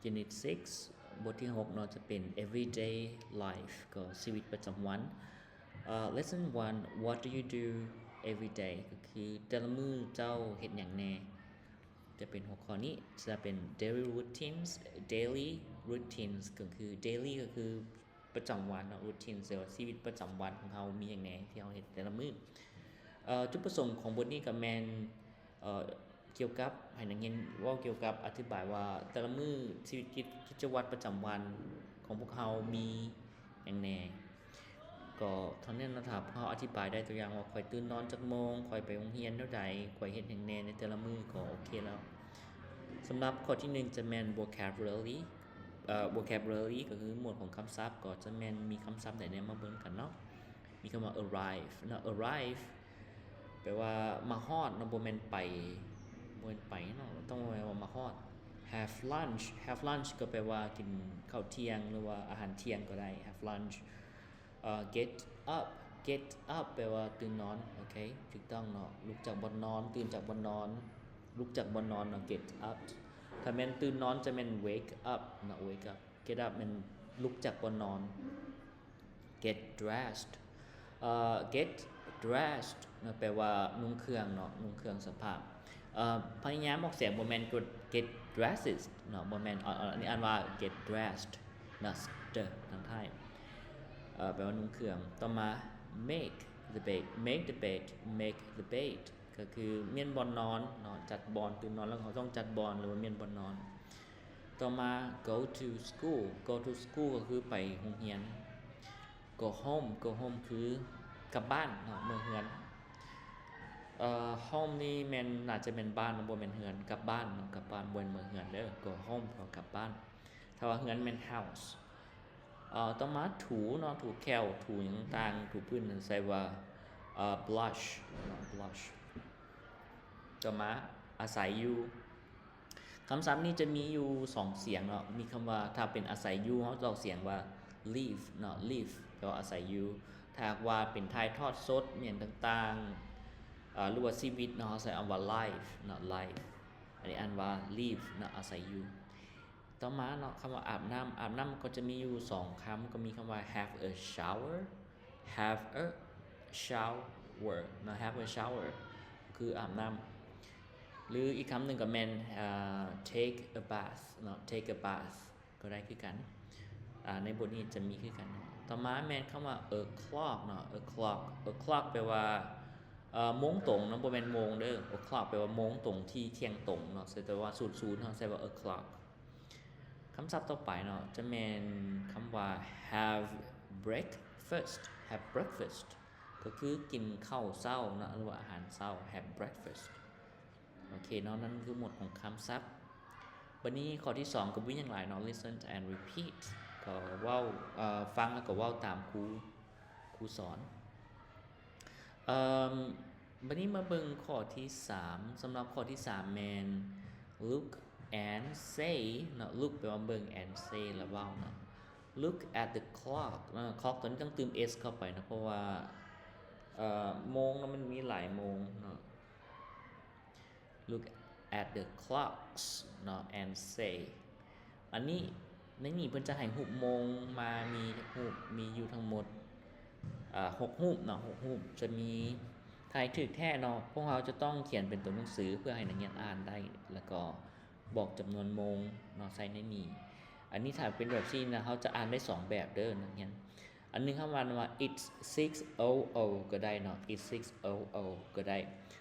Unit 6 บทที่6เนาะจะเป็น Everyday Life ก็ชีวิตประจำวันLesson 1 What do you do every day ก็คือแต่ละมื้อเจ้าเฮ็ดหยังแน่จะเป็นหัวข้อนี้จะเป็น daily routines ก็คือ daily ก็คือประจำวันเนาะ routine แปลว่าชีวิตประจำวันของเฮามีหยังแน่ที่เฮาเฮ็ดแต่ละมื้อจุดประสงค์ของบทนี้ก็แม่นเกี่ยวกับให้นักเรียนเว้าเกี่ยวกับอธิบายว่าแต่ละมื้อชีวิตกิจวัตรประจำวันของพวกเฮามีหยังแน่ก็เท่านั้นนะครับเฮาอธิบายได้ตัวอย่างว่าข่อยตื่นนอนจักโมงข่อยไปโรงเรียนเท่าใดข่อยเฮ็ดหยังแน่ในแต่ละมื้อก็โอเคแล้วสำหรับข้อที่1จะแม่น vocabulary ก็คือหมวดของคำศัพท์ก็จะแม่นมีคำศัพท์ใดแน่มาเบิ่งกันเนาะมีคำว่า arrive เนาะ arrive แปลว่ามาฮอดเนาะบ่แม่นไปบ่แม่นไปเนาะต้องว่ามาฮอด have lunch ก็แปลว่ากินข้าวเที่ยงหรือว่าอาหารเที่ยงก็ได้ have lunch get up แปลว่าตื่นนอนโอเคถูกต้องเนาะลุกจากบ่นอนตื่นจากบ่นอนลุกจากบ่นอนเนาะ get up ถ้าแม่นตื่นนอนจะแม่น wake up เนาะ wake up get up แม่นลุกจากบ่นอน get dressed get dressed เนาะแปลว่านุ่งเครื่องเนาะนุ่งเครื่องสภาพพยายามออกเสียงบ่แม่น get dresses เนาะบ่แม่นอันนี้อ่านว่า get dressed เนาะทางไทยแปลว่านุ่งเครื่องต่อมา make the bed ก็คือเมียนบ่อนนอนเนาะจัดบอนตื่นนอนแล้วเขาต้องจัดบอนหรือว่าเมียนบ่อนนอนต่อมา go to school ก็คือไปโรงเรียน go home คือกลับบ้านเนาะเมืองเฮือนhome นี่แม่นน่าจะเป็นบ้านบ่แม่นเฮือนกลับบ้านเนาะกลับบ้านบ่แม่นเมืองเฮือนเด้อ go home ก็กลับบ้านถ้าว่าเฮือนแม่น houseต่อมาถูเนาะถูแก้วถูหยังต่างถูพื้นนั่นใส่ว่าblush เนาะ blush ต่อมาอาศัยอยู่คำศัพท์นี้จะมีอยู่2เสียงเนาะมีคำว่าถ้าเป็นอาศัยอยู่เฮาจะออกเสียงว่า live เนาะ live แปลว่าอาศัยอยู่ถ้าว่าเป็นถ่ายทอดสดเมียนต่างๆหรือว่าชีวิตเนาะเฮาใช้คำว่า life เนาะ life อันนี้อ่านว่า live เนาะอาศัยอยู่ต่อมาเนาะคำว่าอาบน้ำก็จะมีอยู่2คำก็มีคำว่า have a shower เนาะ have a shower คืออาบน้ำหรืออีกคำหนึ่งก็แม่นtake a bath เนาะ take a bath ก็ได้คือกันในบทนี้จะมีคือกันต่อมาแม่นคำว่า o'clock เนาะ o'clock แปลว่าโมงตรงเนาะบ่แม่นโมงเด้อ o'clock แปลว่าโมงตรงที่เที่ยงตรงเนาะแต่ว่า00เฮาใช้ว่า o'clock คำศัพท์ต่อไปเนาะจะแม่นคำว่า have breakfast ก็คือกินข้าวเช้าเนาะหรือว่าอาหารเช้า have breakfast โอเคเนาะนั่นคือหมดของคำศัพท์บัดนี้ข้อที่2ก็มีอย่างหลายเนาะ listen and repeat ก็เว้าฟังแล้วก็เว้าตามครูสอนบัดนี้มาเบิ่งข้อที่3สำหรับข้อที่3แม่น look and say เนาะ look แปลว่าเบิ่ง and say แล้วเว้าเนาะ look at the clock clock ตัวนี้ต้องเติม s เข้าไปนะเพราะว่าโมงมันมีหลายโมงเนาะ look at the clocks เนาะ and say อันนี้ในนี้เพิ่นจะให้รูปโมงมามีรูปมีอยู่ทั้งหมด6รูปเนาะ6รูปจะมีถ่ายถูกแท้เนาะพวกเราจะต้องเขียนเป็นตัวหนังสือเพื่อให้นักเรียนอ่านได้แล้วก็บอกจำนวนโมงเนาะใส่ในนี้อันนี้ถ้าเป็นแบบนี้นะเฮาจะอ่านได้2แบบเด้อนักเรียนอันนึงคำว่า it's 6:00 ก็ได้เนาะ it's 6:00 ก็ได้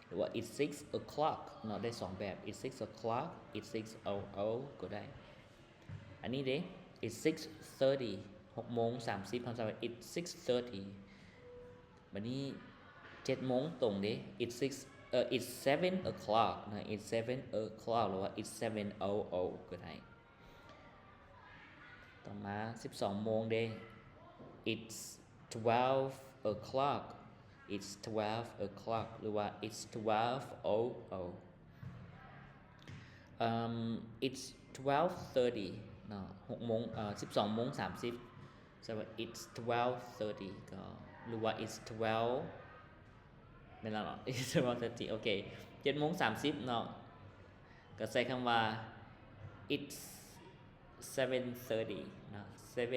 หรือว่า it's 6 o'clock เนาะได้2แบบ it's 6 o'clock it's 6:00 ก็ได้อันนี้เด้ it's 6:30 6:30 คำศัพท์ it's 6:30 บัดนี้7โมงตรงเด้ it's 7 o'clock นะ it's 7 o'clock หรือว่า it's 7:00 ก็ได้ต่อมา12โมงเด้ it's 12 o'clock it's 12 o'clock หรือว่า it's 12:00 it's 12:30 เนาะ6โมง12:30แปลว่า it's 12:30 ก็หรือว่า it's 12ไม่ล่ะเนาะ it's 12:30 โอเค 7:30 เนาะก็ใช้คำว่า it's 7:30 เนาะ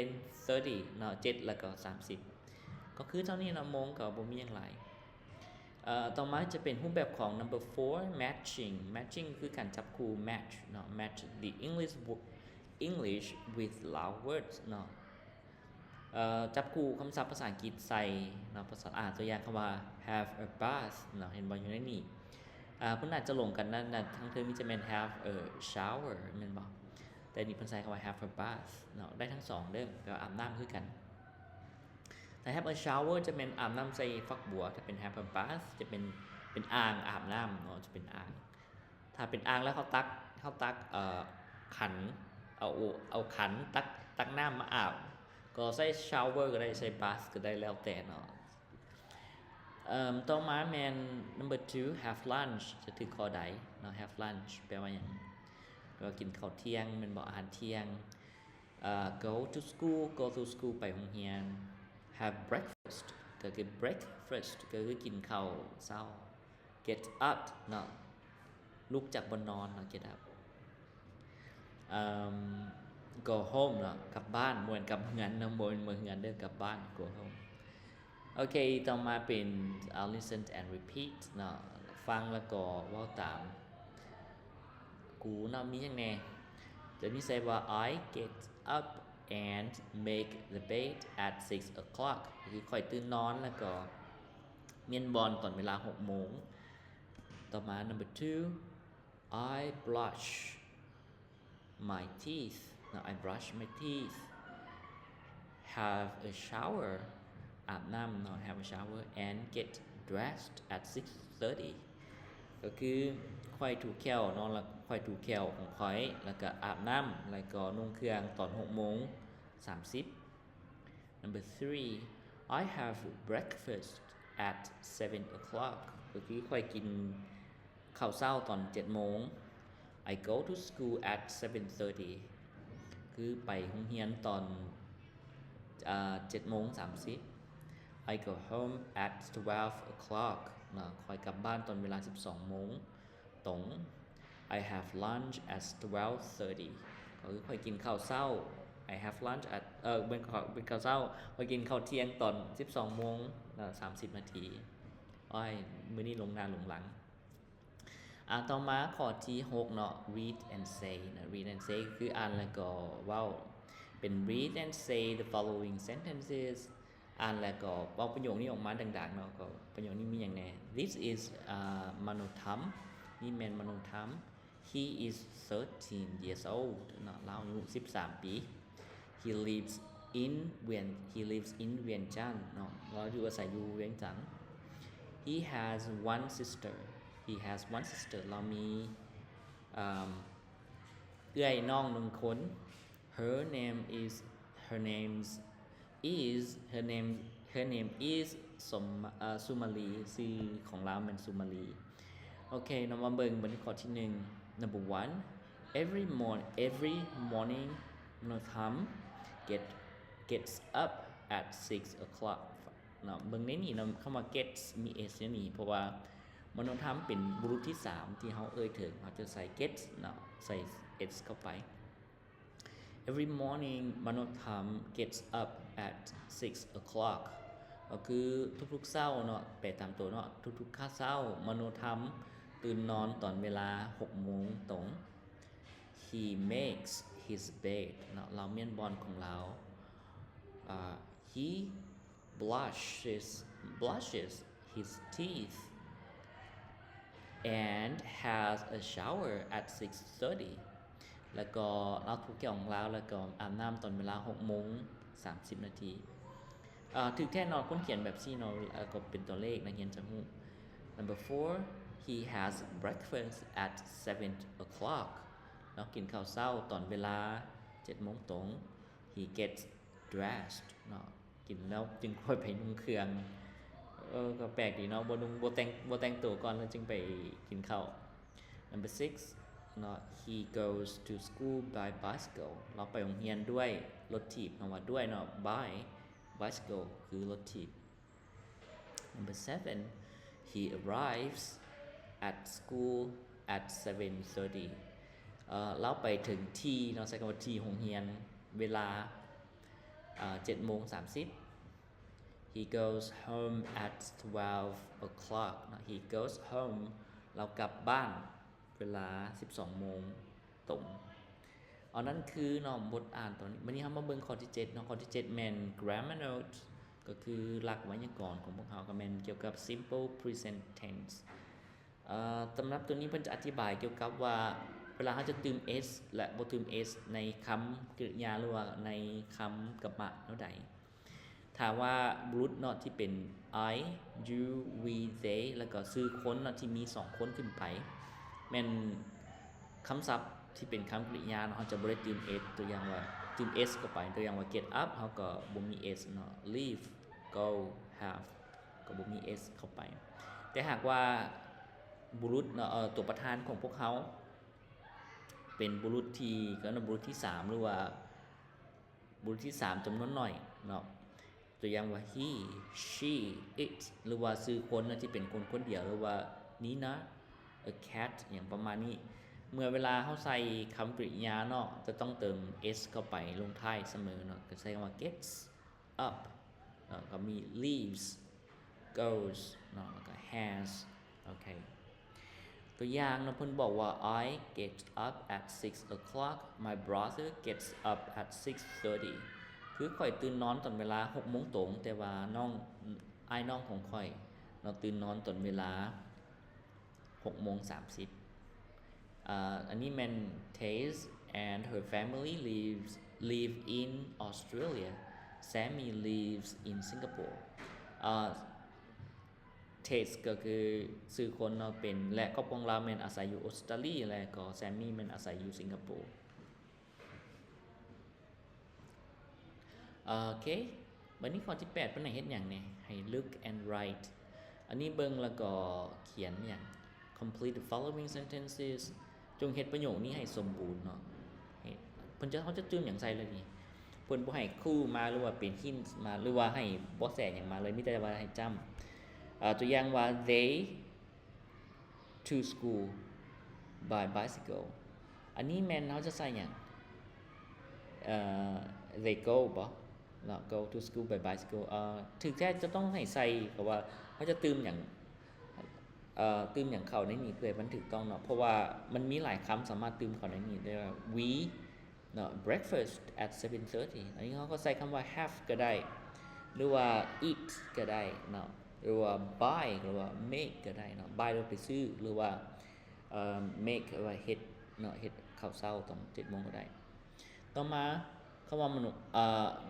7:30 เนาะ7แล้วก็30ก็คือเท่านี้เนาะโมงก็บ่มีหยังหลายต่อมาจะเป็นรูปแบบของ number 4 matching คือการจับคู่ match เนาะ match the English with loud words เนาะจับคู่คำศัพท์ภาษาอังกฤษใส่เนาะภาษาตัวอย่างคำว่า have a bath เนาะเห็นบ่อยู่ในนี้เพิ่นอาจจะลงกันนั่นทั้งเทอมมีจะแม่น have a shower แม่นบ่แต่นี่เพิ่นใช้คำว่า have a bath เนาะได้ทั้ง2เด้อก็อาบน้ำคือกันถ้า have a shower จะเป็นอาบน้ำใส่ฟักบัวถ้าเป็น have a bath จะเป็นอ่างอาบน้ำเนาะจะเป็นอ่างถ้าเป็นอ่างแล้วเขาตักขันเอาขันตักน้ำมาอาบก็ใส่ shower ก็ได้ใส่ bath ก็ได้แล้วแต่เนาะต่อมาแม่น number 2 have lunch จะถือข้อใดเนาะ have lunch แปลว่าหยังก็กินข้าวเที่ยงแม่นบ่อาหารเที่ยงgo to school ไปโรงเรียนhave breakfast ก็คือ breakfast ก็คือกินข้าวเช้า get up เนาะลุกจากบนนอนเนาะ get up go home เนาะกลับบ้านเหมือนกับงานนำบนเหมือนงานเด้อกลับบ้าน go home โอเคต่อมาเป็น listen and repeat เนาะฟังแล้วก็เว้าตามกูเนาะมีหยังแน่จะมีใส่ว่า I get up and make the bed at 6 o'clock คือค่อยตื่นนอนแล้วก็เมียนบอลตอนเวลา 6 โมงต่อมา number 2 I brush my teeth now I brush my teeth have a shower อาบน้ำเนาะ have a shower and get dressed at 6:30 ก็คือค่อยถูแควเนาะแล้วค่อยถูแควของค่อยแล้วก็อาบน้ำแล้วก็นุ่งเครื่องตอน 6:30 number 3 I have breakfast at 7 o'clock ก็คือค่อยกินข้าวเช้าตอน 7 โมง I go to school at 7:30 คือไปโรงเรียนตอน7:30 I go home at 12 o'clock เนาะค่อยกลับบ้านตอนเวลา 12 โมงตรง I have lunch at 12:30 ก็คือค่อยกินข้าวเช้า I have lunch at เป็นข้าวเช้าค่อยกินข้าวเที่ยงตอน 12 โมง30 นาทีมื้อนี้ลงหน้าลงหลังต่อมาข้อที่6เนาะ read and say นะ read and say คืออ่านแล้วก็เว้าเป็น read and say the following sentences อ่านแล้วก็เว้าประโยคนี้ออกมาดังๆเนาะก็ประโยคนี้มีหยังแน่ This is Manotham นี่แม่น Manotham He is 13 years old เนาะอายุ13 ปี He lives in Vientiane เนาะเราอยู่อาศัยอยู่เวียงจันทน์ He has one sister เรามีเอื้อยน้อง1คน Her name is Sumali ชื่อของเราเป็น Sumali โอเคเรามาเบิ่งบรรทัดข้อที่1 number 1 every morning Manotham gets up at 6 o'clock เนาะเบิ่งในนี้เนาะคำว่า gets มี s อยู่นี่เพราะว่ามโนธรรมเป็นบุรุษที่3ที่เฮาเอ่ยถึงเราจะใส่ gets เนาะใส่ s เข้าไป Every morning Manotham gets up at 6 o'clock ก็คือทุกๆเช้าเนาะแปลตามตัวเนาะทุกๆเช้ามโนธรรมตื่นนอนตอนเวลา 6 โมงตรง He makes his bed เนาะเราเมียนบอนของเราHe brushes his teeth and has a shower at 6:30 แล้วก็เราถูแก้วของเราแล้วก็อาบน้ำตอนเวลา 6:30 นาทีถึกแท้นอนคนเขียนแบบซี่เนาะก็เป็นตัวเลขนักเรียนจะฮู้ Number 4 he has breakfast at 7 o'clock เรากินข้าวเช้าตอนเวลา 7 โมงตรง he gets dressed เนาะกินแล้วจึงค่อยไปนุ่งเครื่องก็แปลกดีเนาะบ่แต่งตัวก่อนแล้วจึงไปกินข้าว Number 6 เนาะ he goes to school by bicycle เราไปโรงเรียนด้วยรถถีบคำว่าด้วยเนาะ by bicycle คือรถถีบ Number 7 he arrives at school at 7:30 เราไปถึงที่เนาะใช้คำว่าที่โรงเรียนเวลา7:30 He goes home at 12 o'clock เนาะ He goes home เรากลับบ้านเวลา 12 โมงตรงอันนั้นคือเนาะบทอ่านตอนนี้วันนี้เฮามาเบิ่งข้อที่7เนาะข้อที่7แม่น grammar note ก็คือหลักไวยากรณ์ของพวกเฮาก็แม่นเกี่ยวกับ simple present tense สำหรับตัวนี้เพิ่นจะอธิบายเกี่ยวกับว่าเวลาเฮาจะตืม s และบ่ตืม s ในคำกริยาหรือว่าในคำกรรมะแนวใดถ้าว่าบุรุษเนาะที่เป็น I you we they แล้วก็ชื่อคนเนาะที่มี2คนขึ้นไปแม่นคำศัพท์ที่เป็นคำกริยาเนาะเฮาจะบ่ได้ตืม s ตัวอย่างว่าตืม s เข้าไปตัวอย่างว่า get up เฮาก็บ่มี s เนาะ leave go have ก็บ่มี s เข้าไปแต่หากว่าบุรุษเนาะตัวประธานของพวกเขาเป็นบุรุษที่ก็บุรุษที่3หรือว่าบุรุษที่3จำนวนน้อยเนาะตัวอย่างว่า he she it หรือว่าชื่อคนที่เป็นคนคนเดียวหรือว่า Nina a cat อย่างประมาณนี้เมื่อเวลาเฮาใส่คำกริยาเนาะจะต้องเติม s เข้าไปลงท้ายเสมอเนาะก็ใช้คำว่า gets up เนาะก็มี leaves goes เนาะแล้วก็ has โอเคตัวอย่างเนาะเพิ่นบอกว่า I get up at 6 o'clock my brother gets up at 6:30 คือข่อยตื่นนอนตอนเวลา 6 โมงตรงแต่ว่าน้องน้องของข่อยเนาะตื่นนอนตอนเวลา 6:30 อันนี้แม่น Taze and her family live in Australia Sammy lives in Singapore Taze ก็คือชื่อคนเนาะเป็นและครอบครัวเราแม่นอาศัยอยู่ออสเตรเลียและก็ Sammy แม่นอาศัยอยู่สิงคโปร์โอเคบัดนี้ข้อที่8เพิ่นให้เฮ็ดหยังแหน่ให้ look and write อันนี้เบิ่งแล้วก็เขียนหยัง complete the following sentences จงเฮ็ดประโยคนี้ให้สมบูรณ์เนาะเพิ่นเขาจะจื้มหยังใส่เลยนี่เพิ่นบ่ให้คู่มาหรือว่าเป็น hint มาหรือว่าให้บ่แสหยังมาเลยมีแต่ว่าให้จำตัวอย่างว่า they to school by bicycle อันนี้แม่นเฮาจะใส่หยังthey go บ่เนาะ go to school by bicycle ถึงแท้จะต้องให้ใส่ก็ว่าเขาจะตืมหยังตืมหยังเข้าในนี้เพื่อมันถูกต้องเนาะเพราะว่ามันมีหลายคำสามารถตืมเข้าในนี้ได้ว่า we เนาะ breakfast at 7:30 อันนี้เขาก็ใส่คำว่า have ก็ได้หรือว่า eat ก็ได้เนาะหรือว่า buy หรือว่า make ก็ได้เนาะ buy เราไปซื้อหรือว่าmake หรือว่าเฮ็ดเนาะเฮ็ดข้าวเช้าตอน 7:00 นก็ได้ต่อมาคำว่า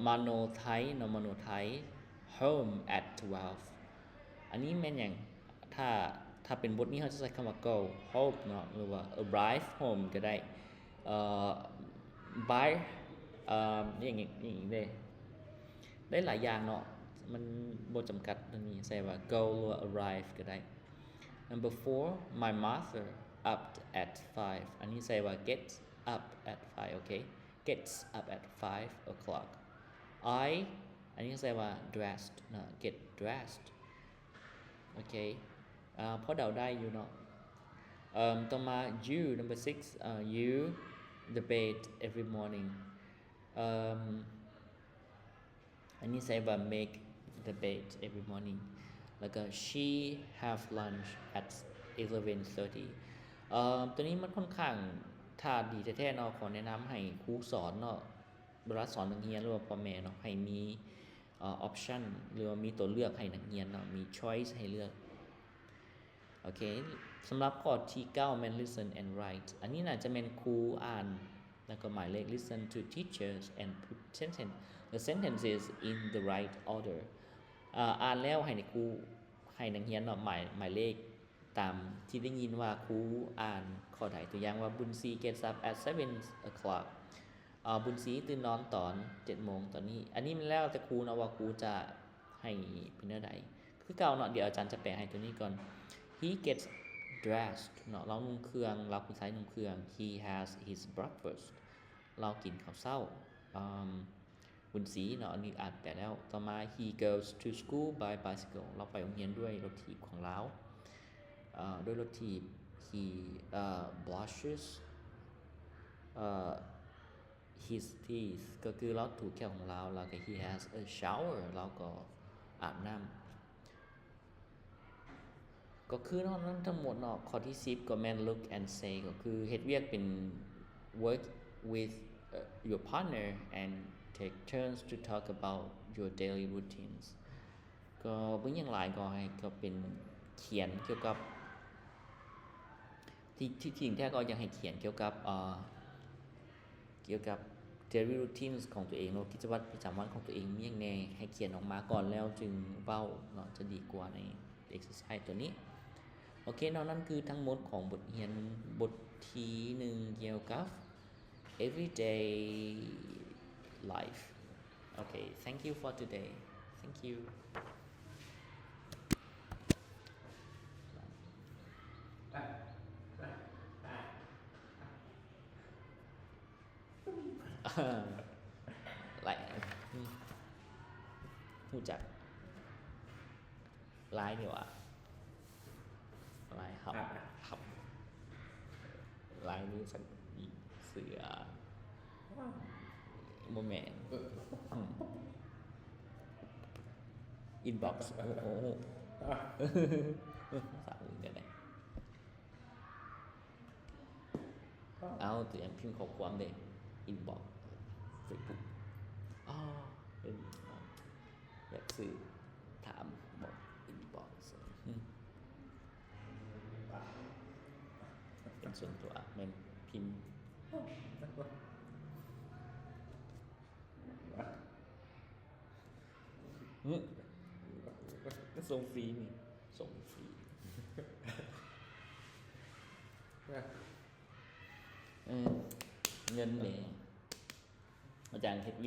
มโนไทยเนาะมโนไทย home at 12 อันนี้แม่นหยังถ้าเป็นบทนี้เฮาจะใช้คำว่า go home เนาะหรือว่า arrive home ก็ได้by อย่างนี้ได้หลายอย่างเนาะมันบ่จำกัดตรงนี้ใส่ว่า go หรือว่า arrive ก็ได้ Number 4 my mother up at 5 อันนี้ใส่ว่า gets up at 5 โอเค gets up at 5 o'clock I อันนี้ใส่ว่า dressed เนาะ get dressed โอเคพอเดาได้อยู่เนาะต่อมา you number 6 you the bed every morning อันนี้ใส่ว่า make the bed every morning แล้วก็ she have lunch at 11:30 ตัวนี้มันค่อนข้างถ้าดีแท้ๆเนาะขอแนะนำให้ครูสอนเนาะเวลาสอนนักเรียนหรือว่าพ่อแม่เนาะให้มีoption หรือว่ามีตัวเลือกให้นักเรียนเนาะมี choice ให้เลือกโอเคสำหรับข้อที่9แม่น listen and write อันนี้น่าจะเป็นครูอ่านแล้วก็หมายเลข listen to teachers and put the sentences in the right order อ่านแล้วให้ครูให้นักเรียนเนาะหมายเลขตามที่ได้ยินว่าครูอ่านข้อใดตัวอย่างว่าบุญศรี gets up at 7 o'clock บุญศรีตื่นนอนตอน 7 โมงตอนนี้อันนี้มันแล้วแต่ครูเนาะว่าครูจะให้เป็นจังได๋คือเก่าเนาะเดี๋ยวอาจารย์จะแปลให้ตัวนี้ก่อน he gets dressed เนาะเรานุ่งเครื่องเราผู้ชายนุ่งเครื่อง he has his breakfast เรากินข้าวเช้าบุญศรีเนาะอันนี้อ่านแต่แล้วต่อมา he goes to school by bicycle เราไปโรงเรียนด้วยรถถีบของเราด้วยรถถีบ he brushes his teeth ก็คือเราถูแก้วของเราแล้วก็ he has a shower เราก็อาบน้ำก็คือนอกนั้นทั้งหมดเนาะข้อที่10ก็แม่น look and say ก็คือเฮ็ดเวียกเป็น work with your partner and take turns to talk about your daily routines ก็เบิ่งอย่างหลายก็ให้ก็เป็นเขียนเกี่ยวกับที่จริงแท้ก็ยังให้เขียนเกี่ยวกับdaily routines ของตัวเองเนาะกิจวัตรประจำวันของตัวเองมีอย่างแน่ให้เขียนออกมาก่อนแล้วจึงเว้าเนาะจะดีกว่าใน exercise ตัวนี้โอเคเนาะนั่นคือทั้งหมดของบทเรียนบทที่1เกี่ยวกับ everyday life okay thank you for today thank you ไลน์หูจักไลน์นี่วะไลน์ครับไลน์นี่สักเสือโมเมนต์อินบ็อกซ์โอ้โหสามกันเลยเอาตัวอย่างพิมพ์ข้อความเลยอินบ็อกซ์เฟซบุ๊กเป็นอยากสื่อถามบอกอินบ็อกซ์เป็นส่วนตัวแมันพิมพ์ส่งฟรีนี่ส่งฟรีเงินเนี่ยอาจารย์เฮ็ดเวียก